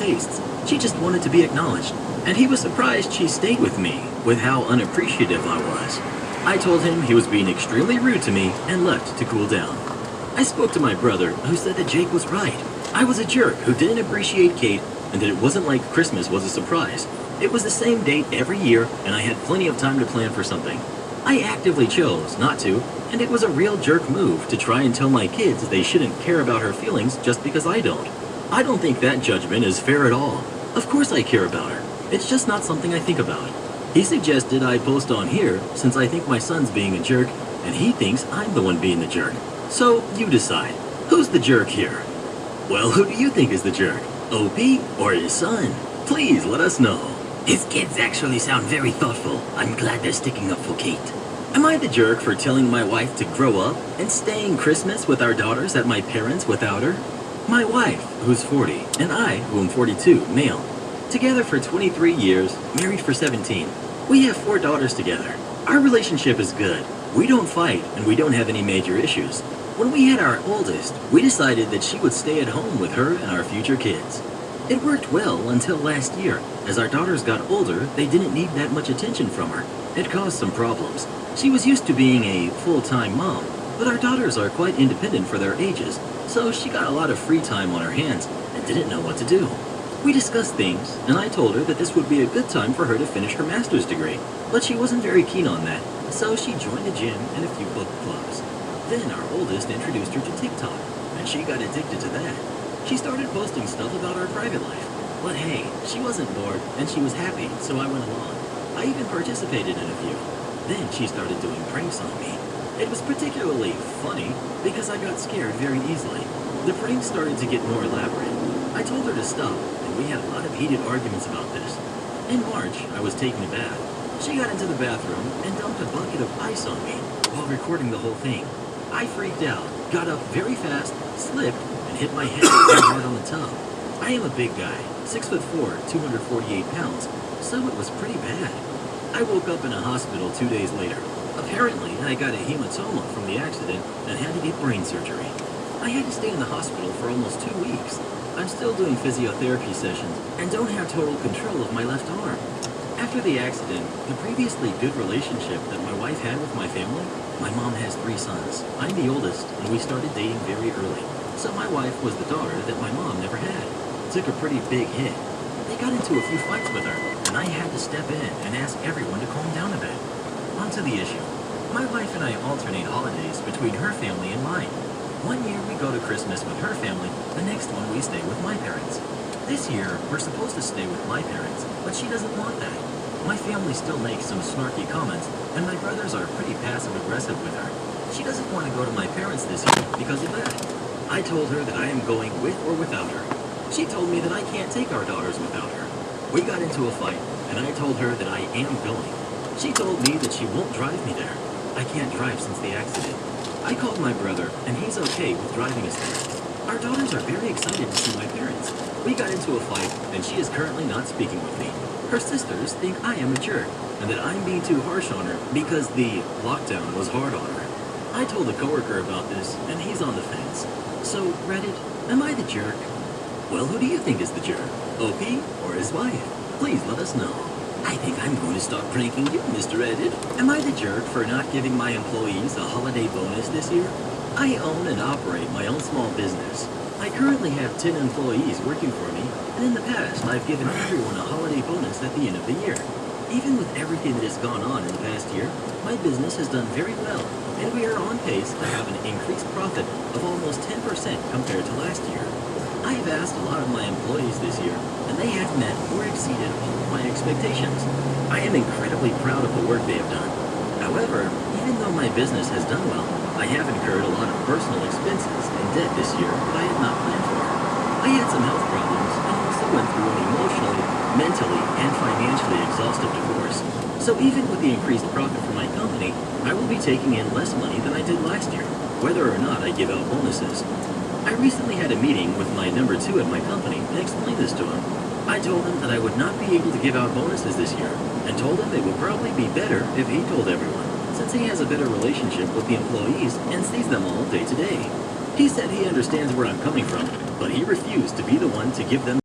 tastes. She just wanted to be acknowledged. And he was surprised she stayed with me, with how unappreciative I was. I told him he was being extremely rude to me and left to cool down. I spoke to my brother, who said that Jake was right. I was a jerk who didn't appreciate Kate, and that it wasn't like Christmas was a surprise. It was the same date every year, and I had plenty of time to plan for something. I actively chose not to, and it was a real jerk move to try and tell my kids they shouldn't care about her feelings just because I don't. I don't think that judgment is fair at all. Of course I care about her. It's just not something I think about. He suggested I post on here since I think my son's being a jerk, and he thinks I'm the one being the jerk. So you decide. Who's the jerk here? Well, who do you think is the jerk? OP or his son? Please let us know. His kids actually sound very thoughtful. I'm glad they're sticking up for Kate. Am I the jerk for telling my wife to grow up and staying Christmas with our daughters at my parents' without her? My wife, who's 40, and I, who am 42, male. Together for 23 years, married for 17. We have 4 daughters together. Our relationship is good. We don't fight, and we don't have any major issues. When we had our oldest, we decided that she would stay at home with her and our future kids. It worked well until last year. As our daughters got older, they didn't need that much attention from her. It caused some problems. She was used to being a full-time mom, but our daughters are quite independent for their ages, so she got a lot of free time on her hands and didn't know what to do. We discussed things, and I told her that this would be a good time for her to finish her master's degree, but she wasn't very keen on that, so she joined a gym and a few book clubs. Then our oldest introduced her to TikTok, and she got addicted to that. She started posting stuff about her private life. But hey, she wasn't bored, and she was happy, so I went along. I even participated in a few. Then she started doing pranks on me. It was particularly funny because I got scared very easily. The pranks started to get more elaborate. I told her to stop, and we had a lot of heated arguments about this. In March, I was taking a bath. She got into the bathroom and dumped a bucket of ice on me while recording the whole thing. I freaked out, got up very fast, slipped, and hit my head very hard on the tub. I am a big guy, 6'4", 248 pounds, so it was pretty bad. I woke up in a hospital 2 days later. Apparently, I got a hematoma from the accident and had to get brain surgery. I had to stay in the hospital for almost 2 weeks. I'm still doing physiotherapy sessions and don't have total control of my left arm. After the accident, the previously good relationship that my wife had with my family, my mom has 3 sons. I'm the oldest, and we started dating very early. So my wife was the daughter that my mom never had. Took a pretty big hit. They got into a few fights with her, and I had to step in and ask everyone to calm down a bit. On to the issue. My wife and I alternate holidays between her family and mine. One year we go to Christmas with her family, the next one we stay with my parents. This year, we're supposed to stay with my parents, but she doesn't want that. My family still makes some snarky comments, and my brothers are pretty passive-aggressive with her. She doesn't want to go to my parents this year because of that. I told her that I am going with or without her. She told me that I can't take our daughters without her. We got into a fight, and I told her that I am going. She told me that she won't drive me there. I can't drive since the accident. I called my brother, and he's okay with driving us there. Our daughters are very excited to see my parents. We got into a fight, and she is currently not speaking with me. Her sisters think I am a jerk, and that I'm being too harsh on her because the lockdown was hard on her. I told a coworker about this, and he's on the fence. So, Reddit, am I the jerk? Well, who do you think is the jerk? OP or his wife? Please let us know. I think I'm going to start pranking you, Mr. Reddit. Am I the jerk for not giving my employees a holiday bonus this year? I own and operate my own small business. I currently have 10 employees working for me, and in the past I've given everyone a holiday bonus at the end of the year. Even with everything that has gone on in the past year, my business has done very well, and we are on pace to have an increased profit of almost 10% compared to last year. I have asked a lot of my employees this year, and they have met or exceeded all of my expectations. I am incredibly proud of the work they have done. However, even though my business has done well, I have incurred a lot of personal expenses and debt this year that I had not planned for. I had some health problems and also went through an emotionally, mentally, and financially exhaustive divorce. So even with the increased profit for my company, I will be taking in less money than I did last year, whether or not I give out bonuses. I recently had a meeting with my number 2 at my company and explained this to him. I told him that I would not be able to give out bonuses this year, and told him it would probably be better if he told everyone, since he has a better relationship with the employees and sees them all day to day. He said he understands where I'm coming from, but he refused to be the one to give them